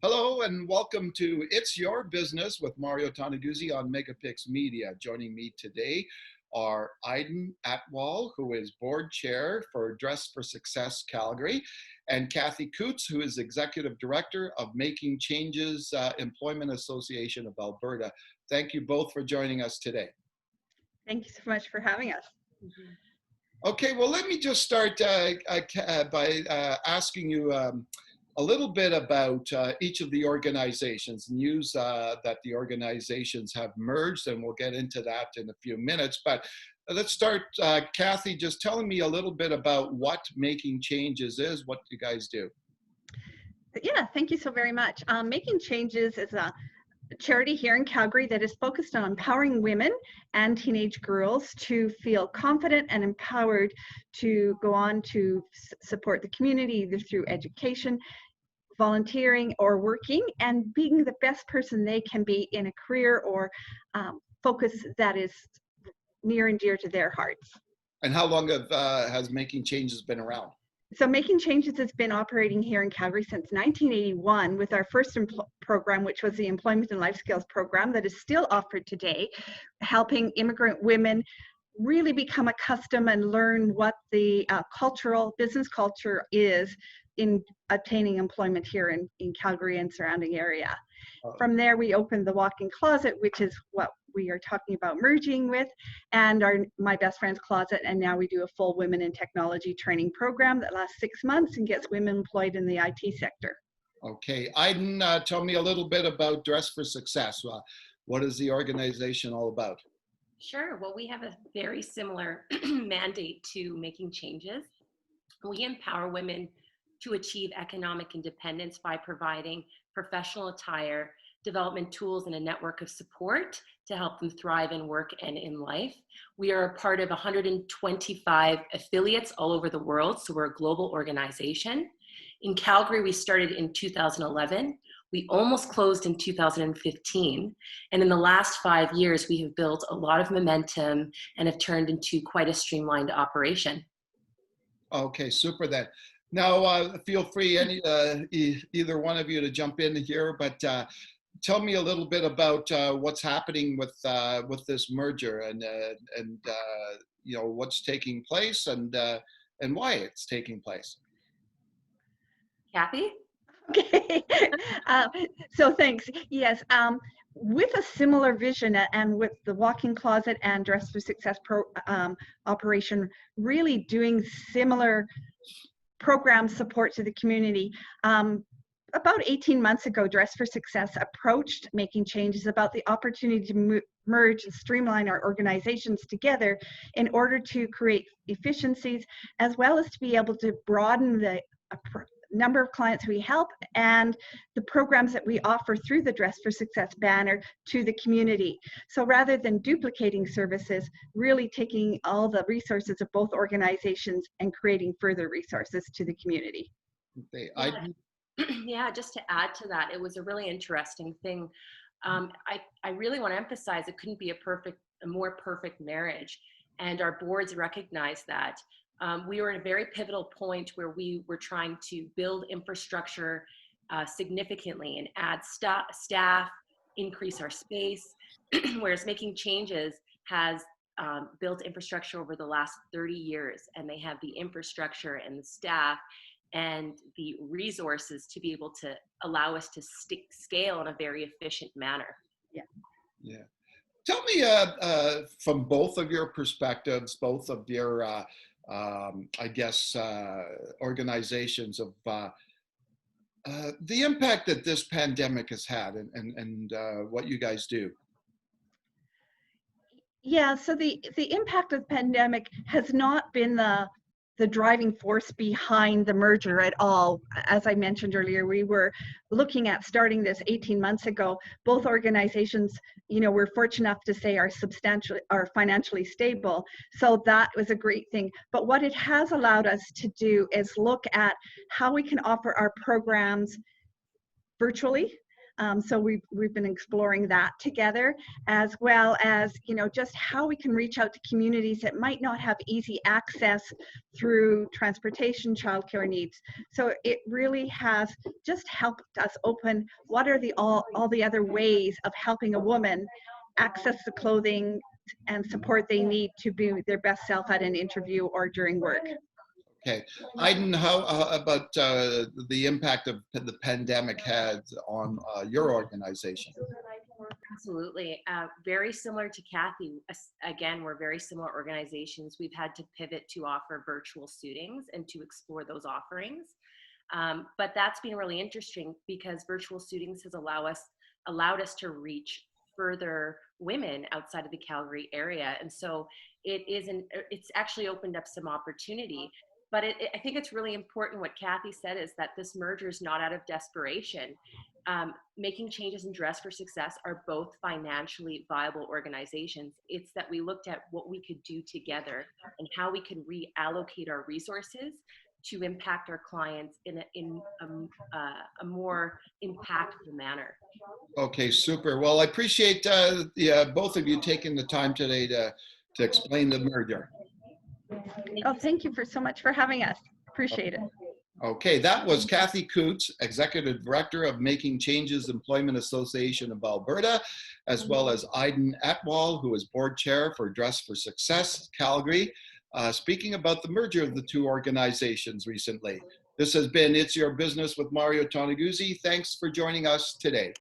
Hello and welcome to It's Your Business with Mario Toneguzzi on Megapix Media. Joining me today are Ayden Athwal, who is board chair for Dress for Success Calgary, and Cathy Coutts, who is executive director of Making Changes Employment Association of Alberta. Thank you both for joining us today. Thank you so much for having us. Okay, well, let me just start by asking you a little bit about each of the organizations, news that the organizations have merged, and we'll get into that in a few minutes. But let's start, Cathy, just telling me a little bit about what Making Changes is, what you guys do. Yeah, thank you so very much. Making Changes is a charity here in Calgary that is focused on empowering women and teenage girls to feel confident and empowered to go on to support the community, either through education, volunteering, or working, and being the best person they can be in a career or focus that is near and dear to their hearts. And how long has Making Changes been around? So Making Changes has been operating here in Calgary since 1981 with our first program, which was the Employment and Life Skills program that is still offered today, helping immigrant women really become accustomed and learn what the business culture is in obtaining employment here in Calgary and surrounding area. From there, we opened the walk-in closet, which is what we are talking about merging with, and My Best Friend's Closet, and now we do a full women in technology training program that lasts 6 months and gets women employed in the IT sector. Okay, Ayden, tell me a little bit about Dress for Success. What is the organization all about? Sure. Well, we have a very similar mandate to Making Changes. We empower women to achieve economic independence by providing professional attire, development tools, and a network of support to help them thrive in work and in life. We are a part of 125 affiliates all over the world, so we're a global organization. In Calgary, we started in 2011. We almost closed in 2015. And in the last 5 years, we have built a lot of momentum and have turned into quite a streamlined operation. Okay, super then. Now, feel free, either one of you, to jump in here, but tell me a little bit about what's happening with this merger and what's taking place and why it's taking place. Cathy? Okay, so thanks. Yes, with a similar vision and with the walk-in closet and Dress for Success operation, really doing similar program support to the community. About 18 months ago, Dress for Success approached Making Changes about the opportunity to merge and streamline our organizations together in order to create efficiencies, as well as to be able to broaden the number of clients we help and the programs that we offer through the Dress for Success banner to the community. So rather than duplicating services, really taking all the resources of both organizations and creating further resources to the community. Okay, yeah, just to add to that, it was a really interesting thing. I really want to emphasize it couldn't be a more perfect marriage, and our boards recognize that. We were at a very pivotal point where we were trying to build infrastructure significantly and add staff, increase our space, whereas Making Changes has built infrastructure over the last 30 years, and they have the infrastructure and the staff and the resources to be able to allow us to scale in a very efficient manner. Yeah. Tell me from both of your perspectives, both of your organizations, of the impact that this pandemic has had and what you guys do. Yeah, so the impact of the pandemic has not been the driving force behind the merger at all. As I mentioned earlier, we were looking at starting this 18 months ago. Both organizations, we're fortunate enough to say are financially stable. So that was a great thing. But what it has allowed us to do is look at how we can offer our programs virtually, So we've been exploring that together, as well as, you know, just how we can reach out to communities that might not have easy access through transportation, childcare needs. So it really has just helped us open what are all the other ways of helping a woman access the clothing and support they need to be their best self at an interview or during work. Okay, Ayden, how about the impact of the pandemic had on your organization? Absolutely. Very similar to Cathy. Again, we're very similar organizations. We've had to pivot to offer virtual suitings and to explore those offerings. But that's been really interesting because virtual suitings has allowed us to reach further women outside of the Calgary area. And so it's actually opened up some opportunity. But I think it's really important what Cathy said is that this merger is not out of desperation. Making changes in Dress for Success are both financially viable organizations. It's that we looked at what we could do together and how we could reallocate our resources to impact our clients in a more impactful manner. Okay, super. Well, I appreciate both of you taking the time today to explain the merger. Oh, thank you so much for having us. Appreciate it. Okay, that was Cathy Coutts, Executive Director of Making Changes Employment Association of Alberta, as well as Ayden Athwal, who is Board Chair for Dress for Success, Calgary, speaking about the merger of the two organizations recently. This has been It's Your Business with Mario Toneguzzi. Thanks for joining us today.